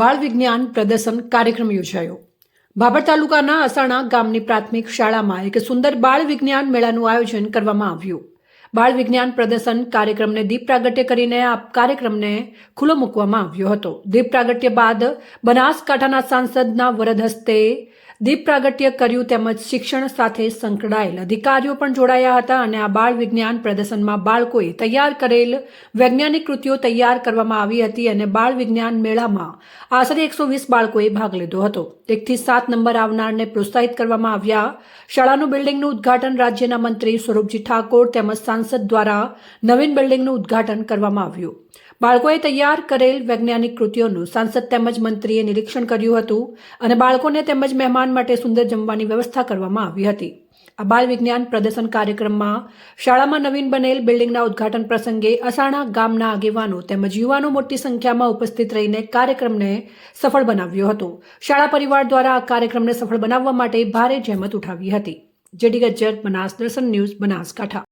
બાળ વિજ્ઞાન પ્રદર્શન કાર્યક્રમ યોજાયો। ભાભર તાલુકાના અસાણા ગામની પ્રાથમિક શાળામાં એક સુંદર બાળ વિજ્ઞાન મેળાનું આયોજન કરવામાં આવ્યું। બાળ વિજ્ઞાન પ્રદર્શન કાર્યક્રમને દીપ પ્રાગટ્ય કરીને આ કાર્યક્રમને ખુલ્લો મૂકવામાં આવ્યો હતો। દીપ પ્રાગટ્ય બાદ બનાસકાંઠાના સાંસદના વરદ હસ્તે દીપ પ્રાગટ્ય કર્યું તેમજ શિક્ષણ સાથે સંકળાયેલ અધિકારીઓ પણ જોડાયા હતા અને આ બાળ વિજ્ઞાન પ્રદર્શનમાં બાળકોએ તૈયાર કરેલ વૈજ્ઞાનિક કૃતિઓ તૈયાર કરવામાં આવી હતી અને બાળ વિજ્ઞાન મેળામાં આશરે 120 બાળકોએ ભાગ લીધો હતો। 1 થી 7 નંબર આવનારને પ્રોત્સાહિત કરવામાં આવ્યા। શાળાનું બિલ્ડિંગનું ઉદ્ઘાટન રાજ્યના મંત્રી સ્વરૂપજી ઠાકોર તેમજ સાંસદ દ્વારા નવીન બિલ્ડિંગનું ઉદ્ઘાટન કરવામાં આવ્યું। બાળકોએ તૈયાર કરેલ વૈજ્ઞાનિક કૃતિઓનું સાંસદ તેમજ મંત્રીએ નિરીક્ષણ કર્યું હતું અને બાળકોને તેમજ મહેમાન માટે સુંદર જમવાની વ્યવસ્થા કરવામાં આવી હતી। આ બાળ વિજ્ઞાન પ્રદર્શન કાર્યક્રમમાં શાળામાં નવીન બનેલ બિલ્ડિંગના ઉદ્ઘાટન પ્રસંગે અસાણા ગામના આગેવાનો તેમજ યુવાનો મોટી સંખ્યામાં ઉપસ્થિત રહીને કાર્યક્રમને સફળ બનાવ્યો હતો। શાળા પરિવાર દ્વારા આ કાર્યક્રમને સફળ બનાવવા માટે ભારે જહેમત ઉઠાવી હતી। જેડી ગજ્જર, બનાસ દર્શન ન્યૂઝ, બનાસકાંઠા।